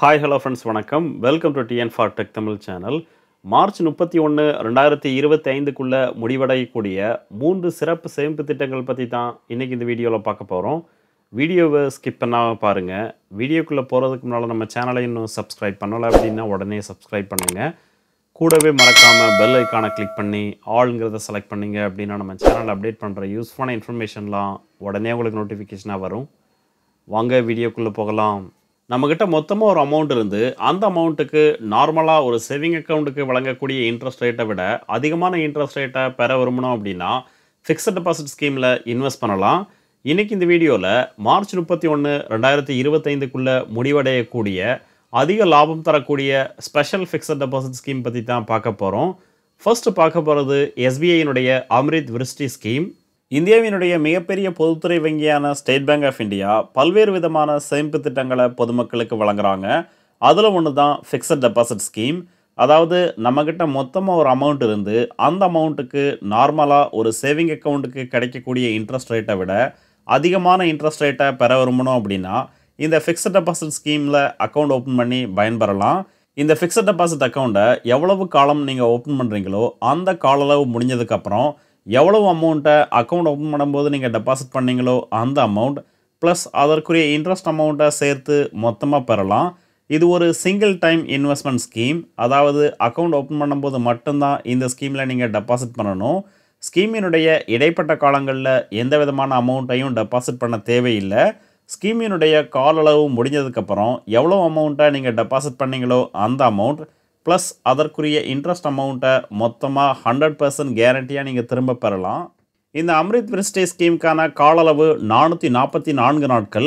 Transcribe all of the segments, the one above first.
Hi hello friends வணக்கம். Welcome to TN for tech Tamil channel. March 31, 2025க்குள்ளே முடிவடையக்கூடிய 3 சிறப்பு சேமிப்பு திட்டங்கள் பற்றி தான் இன்றைக்கி இந்த வீடியோவில் பார்க்க போகிறோம். வீடியோவை ஸ்கிப் பண்ணாமல் பாருங்கள். வீடியோக்குள்ளே போகிறதுக்கு முன்னால் நம்ம சேனலை இன்னும் சப்ஸ்கிரைப் பண்ணலை அப்படின்னா உடனே சப்ஸ்கிரைப் பண்ணுங்கள். கூடவே மறக்காமல் பெல் ஐக்கானை கிளிக் பண்ணி ஆல்ங்கிறத செலக்ட் பண்ணிங்க அப்படின்னா நம்ம சேனலில் அப்டேட் பண்ணுற யூஸ்ஃபுல்லான இன்ஃபர்மேஷன்லாம் உடனே உங்களுக்கு நோட்டிஃபிகேஷனாக வரும். வாங்க வீடியோக்குள்ளே போகலாம். நம்மக்கிட்ட மொத்தமாக ஒரு அமௌண்ட் இருந்து அந்த அமௌண்ட்டுக்கு நார்மலாக ஒரு சேவிங் அக்கௌண்ட்டுக்கு வழங்கக்கூடிய இன்ட்ரெஸ்ட் ரேட்டை விட அதிகமான இன்ட்ரெஸ்ட் ரேட்டை பெற விரும்பணும் அப்படின்னா ஃபிக்ஸட் டெபாசிட் ஸ்கீமில் இன்வெஸ்ட் பண்ணலாம். இன்றைக்கி இந்த வீடியோவில் மார்ச் 31, 2025க்குள்ளே முடிவடையக்கூடிய அதிக லாபம் தரக்கூடிய ஸ்பெஷல் ஃபிக்ஸட் டெபாசிட் ஸ்கீம் பற்றி தான் பார்க்க போகிறோம். ஃபர்ஸ்ட் பார்க்க போகிறது எஸ்பிஐனுடைய அம்ரித் விருஷ்டி ஸ்கீம். இந்தியாவினுடைய மிகப்பெரிய பொதுத்துறை வங்கியான ஸ்டேட் பேங்க் ஆஃப் இந்தியா பல்வேறு விதமான சேமிப்பு திட்டங்களை பொதுமக்களுக்கு வழங்குறாங்க. அதில் ஒன்று தான் ஃபிக்ஸட் டெபாசிட் ஸ்கீம். அதாவது நம்மக்கிட்ட மொத்தமாக ஒரு அமௌண்ட் இருந்து அந்த அமௌண்ட்டுக்கு நார்மலாக ஒரு சேவிங் அக்கௌண்ட்டுக்கு கிடைக்கக்கூடிய இன்ட்ரெஸ்ட் ரேட்டை விட அதிகமான இன்ட்ரெஸ்ட் ரேட்டை பெற விரும்பணும் அப்படின்னா இந்த ஃபிக்ஸட் டெபாசிட் ஸ்கீமில் அக்கௌண்ட் ஓப்பன் பண்ணி பயன்பெறலாம். இந்த ஃபிக்ஸட் டெபாசிட் அக்கௌண்ட்டை எவ்வளவு காலம் நீங்கள் ஓப்பன் பண்ணுறீங்களோ அந்த கால அளவு முடிஞ்சதுக்கப்புறம் எவ்வளவு அமௌண்ட்டை அக்கௌண்ட் ஓப்பன் பண்ணும்போது நீங்கள் டெபாசிட் பண்ணீங்களோ அந்த அமௌண்ட் ப்ளஸ் அதற்குரிய இன்ட்ரெஸ்ட் அமௌண்ட்டை சேர்த்து மொத்தமாக பெறலாம். இது ஒரு சிங்கிள் டைம் இன்வெஸ்ட்மெண்ட் ஸ்கீம். அதாவது அக்கௌண்ட் ஓப்பன் பண்ணும்போது மட்டும்தான் இந்த ஸ்கீமில் நீங்கள் டெபாசிட் பண்ணணும். ஸ்கீமினுடைய இடைப்பட்ட காலங்களில் எந்த விதமான அமௌண்ட்டையும் டெபாசிட் பண்ண தேவையில்லை. ஸ்கீமினுடைய கால அளவு முடிஞ்சதுக்கப்புறம் எவ்வளோ அமௌண்ட்டை நீங்கள் டெபாசிட் பண்ணீங்களோ அந்த அமௌண்ட் ப்ளஸ் அதற்குரிய இன்ட்ரெஸ்ட் அமௌண்ட்டை மொத்தமாக 100% கேரண்டியாக நீங்கள் திரும்ப பெறலாம். இந்த அம்ரித் விருஷ்டி ஸ்கீமுக்கான கால அளவு 444 நாட்கள்.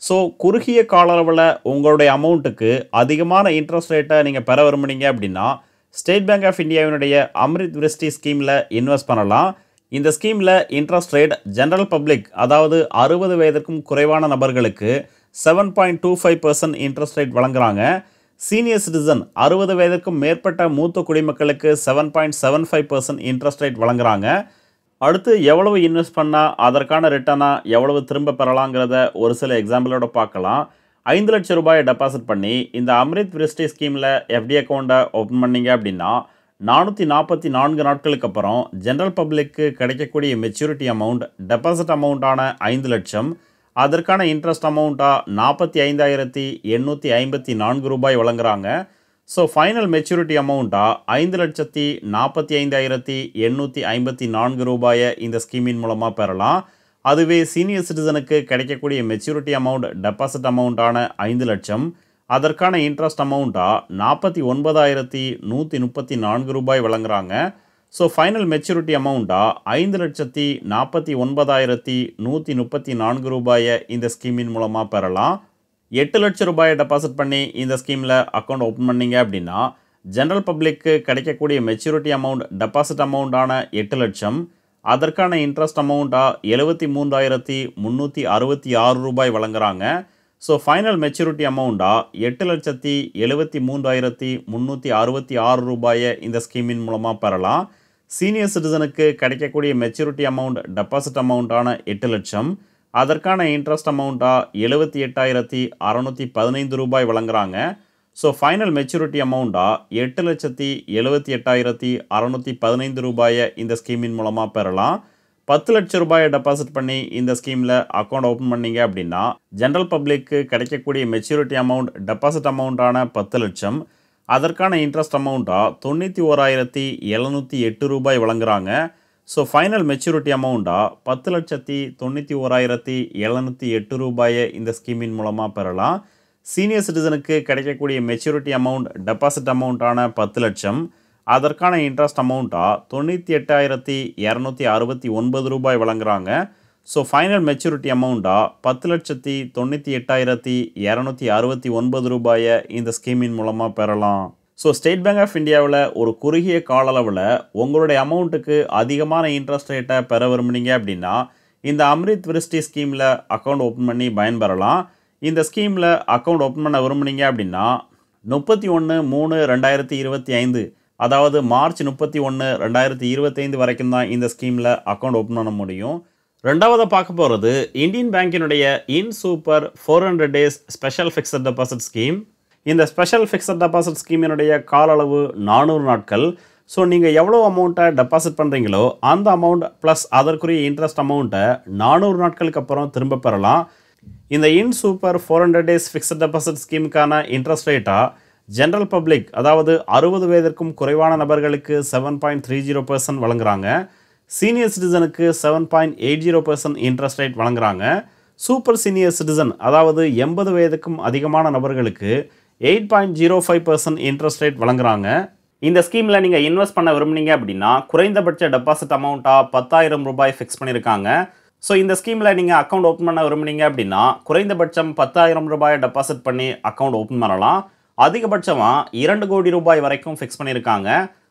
ஸோ குறுகிய கால அளவில் உங்களுடைய அமௌண்ட்டுக்கு அதிகமான இன்ட்ரெஸ்ட் ரேட்டை நீங்கள் பெற விரும்புனீங்க அப்படின்னா ஸ்டேட் பேங்க் ஆஃப் இந்தியாவினுடைய அம்ரித் விருஷ்டி ஸ்கீமில் இன்வெஸ்ட் பண்ணலாம். இந்த ஸ்கீமில் இன்ட்ரெஸ்ட் ரேட் ஜென்ரல் பப்ளிக், அதாவது 60 வயதிற்கும் குறைவான நபர்களுக்கு 7.25% இன்ட்ரெஸ்ட் ரேட் வழங்குறாங்க. சீனியர் சிட்டிசன் 60 வயதிற்கும் மேற்பட்ட மூத்த குடிமக்களுக்கு 7.75% இன்ட்ரெஸ்ட் ரேட் வழங்குறாங்க. அடுத்து எவ்வளவு இன்வெஸ்ட் பண்ணால் அதற்கான ரிட்டர்னாக எவ்வளவு திரும்ப பெறலாங்கிறத ஒரு சில எக்ஸாம்பிளோட பார்க்கலாம். 5 லட்சம் ரூபாயை டெபாசிட் பண்ணி இந்த அம்ரித் விருஷ்டி ஸ்கீமில் எஃப்டி அக்கௌண்ட்டை ஓப்பன் பண்ணீங்க அப்படின்னா 444 நாட்களுக்கு அப்புறம் ஜென்ரல் பப்ளிக்கு கிடைக்கக்கூடிய மெச்சூரிட்டி அமௌண்ட் டெபாசிட் அமௌண்ட்டான 5 லட்சம், அதற்கான இன்ட்ரெஸ்ட் அமௌண்ட்டாக 45,854 ரூபாய் வழங்குறாங்க. ஸோ ஃபைனல் மெச்சூரிட்டி அமௌண்ட்டாக 5,45,854 ரூபாயை இந்த ஸ்கீமின் மூலமாக பெறலாம். அதுவே சீனியர் சிட்டிசனுக்கு கிடைக்கக்கூடிய மெச்சூரிட்டி அமௌண்ட் டெபாசிட் அமௌண்ட்டான 5 லட்சம், அதற்கான இன்ட்ரெஸ்ட் அமௌண்ட்டாக 49,134 ரூபாய் வழங்குறாங்க. ஸோ ஃபைனல் மெச்சூரிட்டி அமௌண்ட்டாக 5,49,134 ரூபாயை இந்த ஸ்கீமின் மூலமாக பெறலாம். 8 லட்சம் ரூபாயை டெபாசிட் பண்ணி இந்த ஸ்கீமில் அக்கௌண்ட் ஓப்பன் பண்ணீங்க அப்படின்னா ஜென்ரல் பப்ளிக்கு கிடைக்கக்கூடிய மெச்சூரிட்டி அமௌண்ட் டெபாசிட் அமௌண்ட்டான 8 லட்சம், அதற்கான இன்ட்ரெஸ்ட் அமௌண்ட்டாக 73,366 ரூபாய் வழங்குறாங்க. ஸோ ஃபைனல் மெச்சூரிட்டி அமௌண்ட்டாக 8,73,366 ரூபாயை இந்த ஸ்கீமின் மூலமாக பெறலாம். சீனியர் சிட்டிசனுக்கு கிடைக்கக்கூடிய மெச்சூரிட்டி அமௌண்ட் டெபாசிட் அமௌண்ட்டான 8 லட்சம், அதற்கான இன்ட்ரெஸ்ட் அமௌண்ட்டாக 78,615 ரூபாய் வழங்குறாங்க. ஸோ ஃபைனல் மெச்சூரிட்டி அமௌண்ட்டாக 8,78,615 ரூபாயை இந்த ஸ்கீமின் மூலமாக பெறலாம். 10 லட்சம் ரூபாயை டெபாசிட் பண்ணி இந்த ஸ்கீமில் அக்கௌண்ட் ஓப்பன் பண்ணீங்க அப்படின்னா ஜென்ரல் பப்ளிக்கு கிடைக்கக்கூடிய மெச்சூரிட்டி அமௌண்ட் டெபாசிட் அமௌண்ட்டான 10 லட்சம், அதற்கான இன்ட்ரெஸ்ட் அமௌண்ட்டாக 91,708 ரூபாய் வழங்குறாங்க. ஸோ ஃபைனல் மெச்சூரிட்டி அமௌண்ட்டாக 10,91,708 ரூபாயை இந்த ஸ்கீமின் மூலமாக பெறலாம். சீனியர் சிட்டிசனுக்கு கிடைக்கக்கூடிய மெச்சூரிட்டி அமௌண்ட் டெபாசிட் அமௌண்ட்டான 10 லட்சம், அதற்கான இன்ட்ரெஸ்ட் அமௌண்ட்டாக 98,269 ரூபாய் வழங்குறாங்க. ஸோ ஃபைனல் மெச்சூரிட்டி அமௌண்ட்டாக 10,98,269 ரூபாயை இந்த ஸ்கீமின் மூலமாக பெறலாம். ஸோ ஸ்டேட் பேங்க் ஆஃப் இந்தியாவில் ஒரு குறுகிய கால அளவில் உங்களுடைய அமௌண்ட்டுக்கு அதிகமான இன்ட்ரெஸ்ட் ரேட்டை பெற விரும்புனீங்க அப்படின்னா இந்த அம்ரித் விருஷ்டி ஸ்கீமில் அக்கௌண்ட் ஓப்பன் பண்ணி பயன்பெறலாம். இந்த ஸ்கீமில் அக்கௌண்ட் ஓப்பன் பண்ண விரும்புனீங்க அப்படின்னா 31/3/2025, அதாவது மார்ச் 31, 2025 வரைக்கும் தான் இந்த ஸ்கீமில் அக்கௌண்ட் ஓப்பன் பண்ண முடியும். ரெண்டாவது பார்க்க போகிறது இந்தியன் பேங்கினுடைய Ind super 400 days special fixed deposit scheme. இந்த ஸ்பெஷல் ஃபிக்ஸட் டெபாசிட் ஸ்கீமினுடைய கால அளவு 400 நாட்கள். ஸோ நீங்கள் எவ்வளோ அமௌண்ட்டை டெபாசிட் பண்ணுறீங்களோ அந்த அமௌண்ட் ப்ளஸ் அதற்குரிய இன்ட்ரெஸ்ட் அமௌண்ட்டை 400 நாட்களுக்கு அப்புறம் திரும்ப பெறலாம். இந்த Ind super 400 days fixed deposit ஸ்கீமுக்கான இன்ட்ரெஸ்ட் ரேட்டாக ஜென்ரல் பப்ளிக், அதாவது 60 வயதிற்கும் குறைவான நபர்களுக்கு 7.30% வழங்குறாங்க. சீனியர் சிட்டிசனுக்கு 7.80% இன்ட்ரெஸ்ட் ரேட் வழங்குறாங்க. சூப்பர் சீனியர் சிட்டிசன், அதாவது 80 வயதுக்கும் அதிகமான நபர்களுக்கு 8.05% இன்ட்ரெஸ்ட் ரேட் வழங்குறாங்க. இந்த ஸ்கீமில் நீங்கள் இன்வெஸ்ட் பண்ண விரும்புனீங்க அப்படின்னா குறைந்தபட்ச டெபாசிட் அமௌண்ட்டாக 10,000 ரூபாய் ஃபிக்ஸ் பண்ணியிருக்காங்க. ஸோ இந்த ஸ்கீமில் நீங்கள் அக்கௌண்ட் ஓப்பன் பண்ண விரும்புனீங்க அப்படின்னா குறைந்தபட்சம் 10,000 ரூபாயை டெபாசிட் பண்ணி அக்கௌண்ட் ஓப்பன் பண்ணலாம். அதிகபட்சமாக 2 கோடி ரூபாய் வரைக்கும் ஃபிக்ஸ் பண்ணியிருக்காங்க.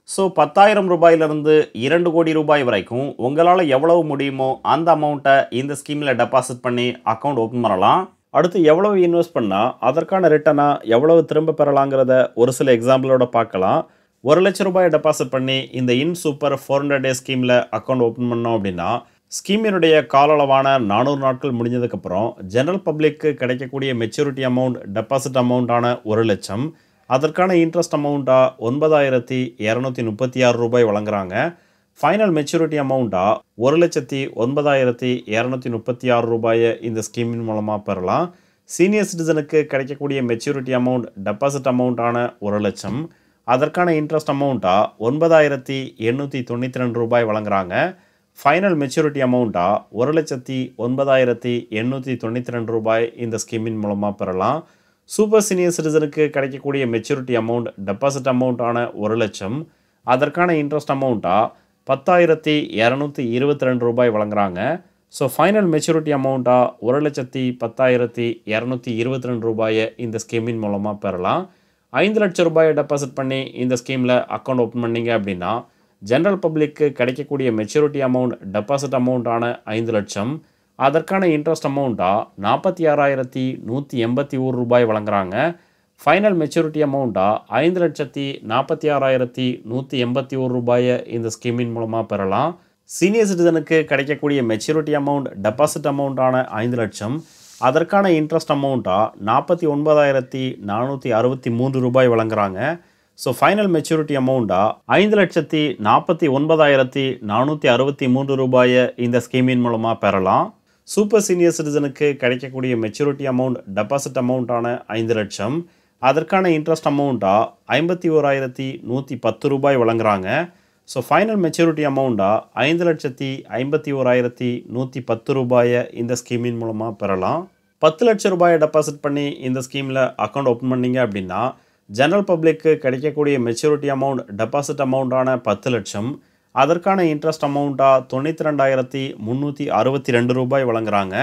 ஸோ 10,000 ரூபாயிலிருந்து 2 கோடி ரூபாய் வரைக்கும் உங்களால் எவ்வளவு முடியுமோ அந்த அமௌண்ட்டை இந்த ஸ்கீமில் டெபாசிட் பண்ணி அக்கௌண்ட் ஓப்பன் பண்ணலாம். அடுத்து எவ்வளவு இன்வெஸ்ட் பண்ணால் அதற்கான ரிட்டனாக எவ்வளவு திரும்ப பெறலாங்கிறத ஒரு சில எக்ஸாம்பிளோட பார்க்கலாம். 1 லட்சம் ரூபாய் டெபாசிட் பண்ணி இந்த இன் சூப்பர் 400 டேஸ் ஸ்கீமில் அக்கௌண்ட் ஓப்பன் பண்ணோம் அப்படின்னா ஸ்கீமினுடைய கால அளவான 400 நாட்கள் முடிஞ்சதுக்கப்புறம் ஜென்ரல் பப்ளிக்கு கிடைக்கக்கூடிய மெச்சூரிட்டி அமௌண்ட் டெபாசிட் அமௌண்ட்டான 1 லட்சம், அதற்கான இன்ட்ரெஸ்ட் அமௌண்ட்டாக 9,236 ரூபாய் வழங்குறாங்க. ஃபைனல் மெச்சூரிட்டி அமௌண்ட்டாக 1,09,236 ரூபாயை இந்த ஸ்கீமின் மூலமாக பெறலாம். சீனியர் சிட்டிசனுக்கு கிடைக்கக்கூடிய மெச்சூரிட்டி அமௌண்ட் டெபாசிட் அமௌண்ட்டான 1 லட்சம், அதற்கான இன்ட்ரெஸ்ட் அமௌண்ட்டாக 9,892 ரூபாய் வழங்குறாங்க. ஃபைனல் மெச்சூரிட்டி அமௌண்ட்டாக 1,09,892 ரூபாய் இந்த ஸ்கீமின் மூலமாக பெறலாம். சூப்பர் சீனியர் சிட்டிசனுக்கு கிடைக்கக்கூடிய மெச்சூரிட்டி அமௌண்ட் டெபாசிட் அமௌண்ட்டான 1 லட்சம், அதற்கான இன்ட்ரெஸ்ட் அமௌண்ட்டாக 10,222 ரூபாய் வழங்குறாங்க. ஸோ ஃபைனல் மெச்சூரிட்டி அமௌண்ட்டாக 1,10,222 ரூபாயை இந்த ஸ்கீமின் மூலமாக பெறலாம். 5 லட்சம் ரூபாயை டெபாசிட் பண்ணி இந்த ஸ்கீமில் அக்கௌண்ட் ஓப்பன் பண்ணிங்க அப்படின்னா ஜென்ரல் பப்ளிக்கு கிடைக்கக்கூடிய மெச்சூரிட்டி அமௌண்ட் டெபாசிட் அமௌண்ட்டான 5 லட்சம், அதற்கான இன்ட்ரெஸ்ட் அமௌண்ட்டாக 46,181 ரூபாய் வழங்குறாங்க. ஃபைனல் மெச்சூரிட்டி அமௌண்ட்டாக 5,46,181 ரூபாயை இந்த ஸ்கீமின் மூலமாக பெறலாம். சீனியர் சிட்டிசனுக்கு கிடைக்கக்கூடிய மெச்சூரிட்டி அமௌண்ட் டெபாசிட் அமௌண்ட்டான 5 லட்சம், அதற்கான இன்ட்ரெஸ்ட் அமௌண்ட்டாக 49,463 ரூபாய் வழங்குறாங்க. ஸோ ஃபைனல் மெச்சூரிட்டி அமௌண்ட்டாக 5,49,463 ரூபாயை இந்த ஸ்கீமின் மூலமாக பெறலாம். சூப்பர் சீனியர் சிட்டிசனுக்கு கிடைக்கக்கூடிய மெச்சூரிட்டி அமௌண்ட் டெபாசிட் அமௌண்ட்டான 5 லட்சம், அதற்கான இன்ட்ரெஸ்ட் அமௌண்ட்டாக 51,110 ரூபாய் வழங்குறாங்க. ஸோ ஃபைனல் மெச்சூரிட்டி அமௌண்ட்டாக 5,51,110 ரூபாயை இந்த ஸ்கீமின் மூலமாக பெறலாம். 10 லட்சம் ரூபாயை டெபாசிட் பண்ணி இந்த ஸ்கீமில் அக்கௌண்ட் ஓப்பன் பண்ணிங்க அப்படின்னா ஜென்ரல் பப்ளிக்கு கிடைக்கக்கூடிய மெச்சூரிட்டி அமௌண்ட் டெபாசிட் அமௌண்ட்டான 10 லட்சம், அதற்கான இன்ட்ரெஸ்ட் அமௌண்ட்டாக 92,362 ரூபாய் வழங்குறாங்க.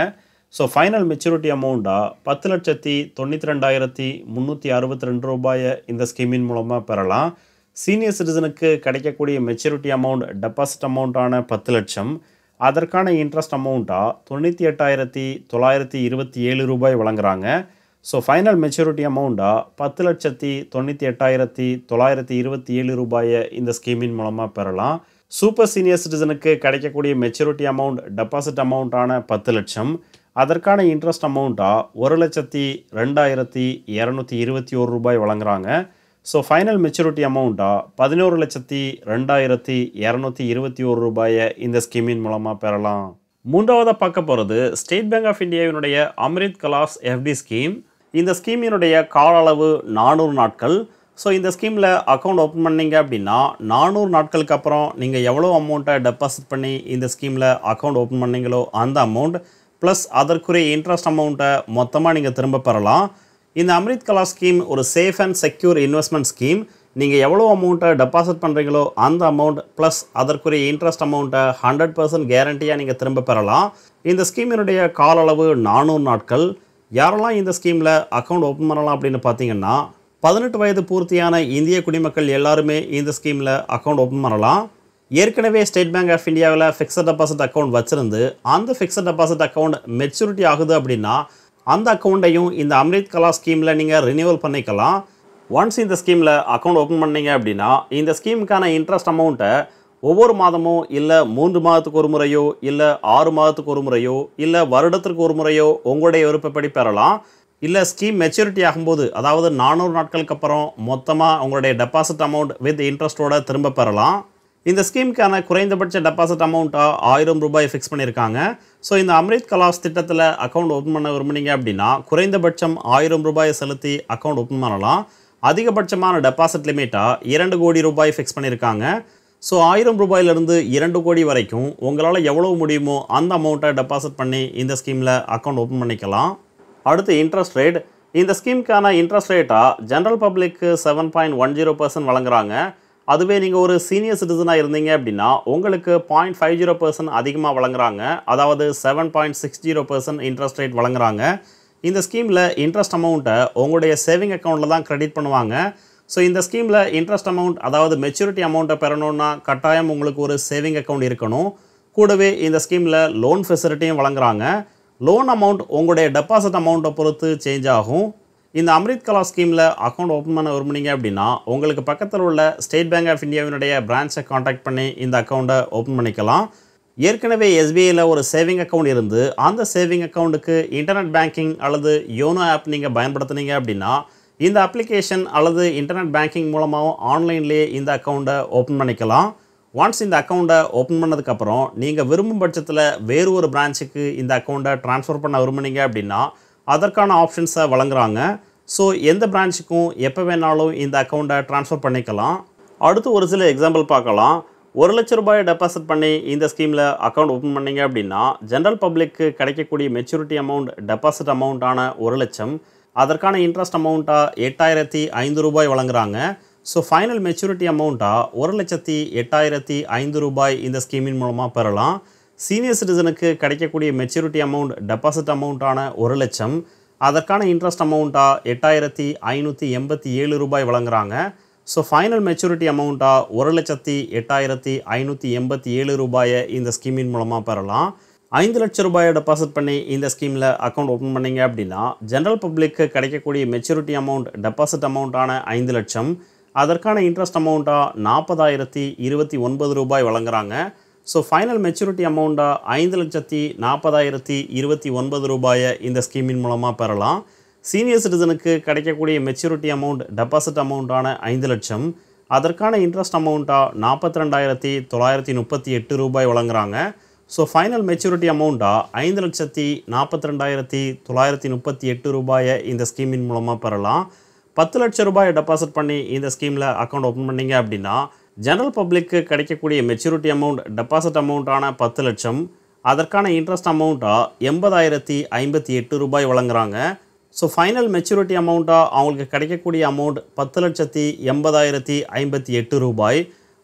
ஸோ ஃபைனல் மெச்சூரிட்டி அமௌண்ட்டாக 10,92,362 ரூபாயை இந்த ஸ்கீமின் மூலமாக பெறலாம். சீனியர் சிட்டிசனுக்கு கிடைக்கக்கூடிய மெச்சூரிட்டி அமௌண்ட் டெபாசிட் அமௌண்ட்டான 10 லட்சம், அதற்கான இன்ட்ரெஸ்ட் அமௌண்ட்டாக 98,927 ரூபாய் வழங்குறாங்க. ஸோ ஃபைனல் மெச்சூரிட்டி அமௌண்ட்டாக 10,98,927 ரூபாயை இந்த ஸ்கீமின் மூலமாக பெறலாம். சூப்பர் சீனியர் சிட்டிசனுக்கு கிடைக்கக்கூடிய மெச்சூரிட்டி அமௌண்ட் டெபாசிட் அமௌண்ட்டான 10 லட்சம், அதற்கான இன்ட்ரெஸ்ட் அமௌண்ட்டாக 1,02,221 ரூபாய் வழங்குறாங்க. ஸோ ஃபைனல் மெச்சூரிட்டி அமௌண்ட்டாக 11,02,221 ரூபாயை இந்த ஸ்கீமின் மூலமாக பெறலாம். மூன்றாவதாக பார்க்க போகிறது ஸ்டேட் பேங்க் ஆஃப் இந்தியாவினுடைய அம்ரித் கலாஸ் எஃப்டி ஸ்கீம். இந்த ஸ்கீமினுடைய கால அளவு 400 நாட்கள். ஸோ இந்த ஸ்கீமில் அக்கௌண்ட் ஓப்பன் பண்ணிங்க அப்படின்னா 400 நாட்களுக்கு அப்புறம் நீங்கள் எவ்வளோ அமௌண்ட்டை டெபாசிட் பண்ணி இந்த ஸ்கீமில் அக்கௌண்ட் ஓப்பன் பண்ணிங்களோ அந்த அமௌண்ட் ப்ளஸ் அதற்குரிய இன்ட்ரெஸ்ட் அமௌண்ட்டை மொத்தமாக நீங்கள் திரும்ப பெறலாம். இந்த அம்ரித் கலாஸ் ஸ்கீம் ஒரு safe and secure investment scheme. நீங்கள் எவ்வளோ அமௌண்ட்டை டெபாசிட் பண்ணுறீங்களோ அந்த அமௌண்ட் ப்ளஸ் அதற்குரிய இன்ட்ரெஸ்ட் அமௌண்ட்டை 100% கேரண்டியாக நீங்கள் திரும்ப பெறலாம். இந்த ஸ்கீமினுடைய கால அளவு 400 நாட்கள். யாரெல்லாம் இந்த ஸ்கீமில் அக்கௌண்ட் ஓப்பன் பண்ணலாம் அப்படின்னு பார்த்தீங்கன்னா 18 வயது பூர்த்தியான இந்திய குடிமக்கள் எல்லாருமே இந்த ஸ்கீமில் அக்கௌண்ட் ஓப்பன் பண்ணலாம். ஏற்கனவே ஸ்டேட் பேங்க் ஆஃப் இந்தியாவில் ஃபிக்ஸட் டெபாசிட் அக்கௌண்ட் வச்சுருந்து அந்த ஃபிக்ஸட் டெபாசிட் அக்கௌண்ட் மெச்சூரிட்டி ஆகுது அப்படின்னா அந்த அக்கௌண்ட்டையும் இந்த அம்ரித் கலாஸ் ஸ்கீமில் நீங்கள் ரினியூவல் பண்ணிக்கலாம். ஒன்ஸ் இந்த ஸ்கீமில் அக்கௌண்ட் ஓப்பன் பண்ணீங்க அப்படின்னா இந்த ஸ்கீமுக்கான இன்ட்ரெஸ்ட் அமௌண்ட்டை ஒவ்வொரு மாதமோ இல்லை 3 மாதத்துக்கு ஒரு முறையோ இல்லை 6 மாதத்துக்கு ஒரு முறையோ இல்லை வருடத்திற்கு ஒரு முறையோ உங்களுடைய விருப்பப்படி பெறலாம். இல்லை ஸ்கீம் மெச்சூரிட்டி ஆகும்போது அதாவது 400 நாட்களுக்கு அப்புறம் மொத்தமாக உங்களுடைய டெபாசிட் அமௌண்ட் வித் இன்ட்ரெஸ்ட்டோட திரும்ப பெறலாம். இந்த ஸ்கீமுக்கான குறைந்தபட்ச டெபாசிட் அமௌண்ட்டாக ₹1000 ஃபிக்ஸ் பண்ணியிருக்காங்க. ஸோ இந்த அம்ரித் கலாஸ் திட்டத்தில் அக்கௌண்ட் ஓப்பன் பண்ண விரும்புனீங்க அப்படின்னா குறைந்தபட்சம் ₹1000 செலுத்தி அக்கௌண்ட் ஓப்பன் பண்ணலாம். அதிகபட்சமான டெபாசிட் லிமிட்டாக ₹2 கோடி ஃபிக்ஸ் பண்ணியிருக்காங்க. ஸோ ₹1000 2 கோடி வரைக்கும் உங்களால் எவ்வளவு முடியுமோ அந்த அமௌண்ட்டை டெபாசிட் பண்ணி இந்த ஸ்கீமில் அக்கௌண்ட் ஓப்பன் பண்ணிக்கலாம். அடுத்து இன்ட்ரெஸ்ட் ரேட். இந்த ஸ்கீமுக்கான இன்ட்ரெஸ்ட் ரேட்டாக ஜென்ரல் பப்ளிக்கு 7.10% வழங்குறாங்க. அதுவே நீங்கள் ஒரு சீனியர் சிட்டிசனாக இருந்தீங்க அப்படின்னா உங்களுக்கு 0.50% அதிகமாக வழங்குறாங்க. அதாவது 7.60% இன்ட்ரெஸ்ட் ரேட் வழங்குறாங்க. இந்த ஸ்கீமில் இன்ட்ரெஸ்ட் அமௌண்ட்டை உங்களுடைய சேவிங் அக்கௌண்ட்டில் தான் கிரெடிட் பண்ணுவாங்க. ஸோ இந்த ஸ்கீமில் இன்ட்ரெஸ்ட் அமௌண்ட் அதாவது மெச்சூரிட்டி அமௌண்ட்டை பெறணுன்னா கட்டாயம் உங்களுக்கு ஒரு சேவிங் அக்கௌண்ட் இருக்கணும். கூடவே இந்த ஸ்கீமில் லோன் ஃபெசிலிட்டியும் வழங்குறாங்க. லோன் அமௌண்ட் உங்களுடைய டெபாசிட் அமௌண்ட்டை பொறுத்து சேஞ்ச் ஆகும். இந்த அம்ரித் கலாஸ் ஸ்கீமில் அக்கௌண்ட் ஓப்பன் பண்ண விரும்புனீங்க அப்படின்னா உங்களுக்கு பக்கத்தில் உள்ள ஸ்டேட் பேங்க் ஆஃப் இந்தியாவினுடைய பிரான்ச்சை காண்டாக்ட் பண்ணி இந்த அக்கௌண்ட்டை ஓப்பன் பண்ணிக்கலாம். ஏற்கனவே எஸ்பிஐயில் ஒரு சேவிங் அக்கௌண்ட் இருந்து அந்த சேவிங் அக்கௌண்ட்டுக்கு இன்டர்நெட் பேங்கிங் அல்லது யோனோ ஆப் நீங்கள் பயன்படுத்துனீங்க அப்படின்னா இந்த அப்ளிகேஷன் அல்லது இன்டர்நெட் பேங்கிங் மூலமாகவும் ஆன்லைன்லேயே இந்த அக்கௌண்ட்டை ஓப்பன் பண்ணிக்கலாம். ஒன்ஸ் இந்த அக்கௌண்ட்டை ஓப்பன் பண்ணதுக்கப்புறம் நீங்கள் விரும்பும் பட்சத்தில் வேறு ஒரு பிரான்ச்சுக்கு இந்த அக்கௌண்ட்டை ட்ரான்ஸ்ஃபர் பண்ண விரும்புனீங்க அப்படின்னா அதற்கான ஆப்ஷன்ஸை வழங்குறாங்க. ஸோ எந்த பிரான்ச்சுக்கும் எப்போ வேணாலும் இந்த அக்கௌண்ட்டை ட்ரான்ஸ்ஃபர் பண்ணிக்கலாம். அடுத்து ஒரு சில எக்ஸாம்பிள் பார்க்கலாம். ₹1,00,000 டெபாசிட் பண்ணி இந்த ஸ்கீமில் அக்கௌண்ட் ஓப்பன் பண்ணிங்க அப்படின்னா ஜென்ரல் பப்ளிக்கு கிடைக்கக்கூடிய மெச்சூரிட்டி அமௌண்ட் டெபாசிட் அமௌண்ட்டான 1,00,000 அதற்கான இன்ட்ரெஸ்ட் அமௌண்ட்டாக ₹8,500 வழங்குறாங்க. ஸோ ஃபைனல் மெச்சூரிட்டி அமௌண்ட்டாக ₹1,08,500 இந்த ஸ்கீமின் மூலமாக பெறலாம். சீனியர் சிட்டிசனுக்கு கிடைக்கக்கூடிய மெச்சூரிட்டி அமௌண்ட் டெபாசிட் அமௌண்ட்டான 1,00,000 அதற்கான இன்ட்ரெஸ்ட் அமௌண்ட்டாக ₹8,587 வழங்குறாங்க. ஸோ ஃபைனல் மெச்சூரிட்டி அமௌண்ட்டாக ₹1,08,587 இந்த ஸ்கீமின் மூலமாக பெறலாம். ₹5,00,000 டெபாசிட் பண்ணி இந்த ஸ்கீமில் அக்கௌண்ட் ஓப்பன் பண்ணிங்க அப்படின்னா ஜென்ரல் பப்ளிக்கு கிடைக்கக்கூடிய மெச்சூரிட்டி அமௌண்ட் டெபாசிட் அமௌண்ட்டான ₹5,00,000 அதற்கான இன்ட்ரெஸ்ட் அமௌண்ட்டாக ₹40,029 வழங்குறாங்க. ஸோ ஃபைனல் மெச்சூரிட்டி அமௌண்ட்டாக ₹5,40,029 இந்த ஸ்கீமின் மூலமாக பெறலாம். சீனியர் சிட்டிசனுக்கு கிடைக்கக்கூடிய மெச்சூரிட்டி அமௌண்ட் டெபாசிட் அமௌண்ட்டான ₹5,00,000 அதற்கான இன்ட்ரெஸ்ட் அமௌண்ட்டாக ₹42,938 வழங்குறாங்க. ஸோ ஃபைனல் மெச்சூரிட்டி அமௌண்ட்டாக ₹5,42,938 இந்த ஸ்கீமின் மூலமாக பெறலாம். ₹10,00,000 டெபாசிட் பண்ணி இந்த ஸ்கீமில் அக்கௌண்ட் ஓப்பன் பண்ணிங்க அப்படின்னா ஜென்ரல் பப்ளிக்கு கிடைக்கக்கூடிய மெச்சூரிட்டி அமௌண்ட் டெபாசிட் அமௌண்ட்டான ₹10,00,000 அதற்கான இன்ட்ரெஸ்ட் அமௌண்ட்டாக ₹80,058 வழங்குறாங்க. ஸோ ஃபைனல் மெச்சூரிட்டி அமௌண்ட்டாக அவங்களுக்கு கிடைக்கக்கூடிய அமௌண்ட் ₹10,80,58.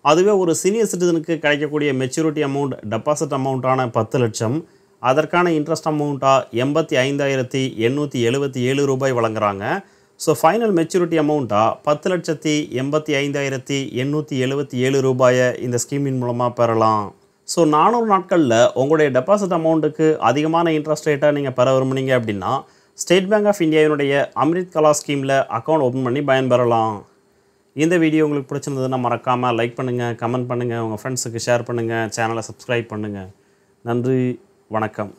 அதுவே ஒரு சீனியர் சிட்டிசனுக்கு கிடைக்கக்கூடிய மெச்சூரிட்டி அமௌண்ட் டெபாசிட் அமௌண்ட்டான ₹10,00,000 அதற்கான இன்ட்ரெஸ்ட் அமௌண்ட்டாக ₹85,877 வழங்குறாங்க. ஸோ ஃபைனல் மெச்சூரிட்டி அமௌண்ட்டாக ₹10,85,877 இந்த ஸ்கீமின் மூலமாக பெறலாம். ஸோ 400 நாட்களில் உங்களுடைய டெபாசிட் அமௌண்ட்டுக்கு அதிகமான இன்ட்ரெஸ்ட் ரேட்டை நீங்கள் பெற விரும்புனீங்க அப்படின்னா ஸ்டேட் பேங்க் ஆஃப் இந்தியாவினுடைய அம்ரித் கலாஸ் ஸ்கீமில் அக்கௌண்ட் ஓப்பன் பண்ணி பயன்பெறலாம். இந்த வீடியோ உங்களுக்கு பிடிச்சிருந்ததுன்னா மறக்காமல் லைக் பண்ணுங்கள், கமெண்ட் பண்ணுங்கள், உங்கள் ஃப்ரெண்ட்ஸுக்கு ஷேர் பண்ணுங்கள், சேனலை சப்ஸ்கிரைப் பண்ணுங்கள். நன்றி, வணக்கம்.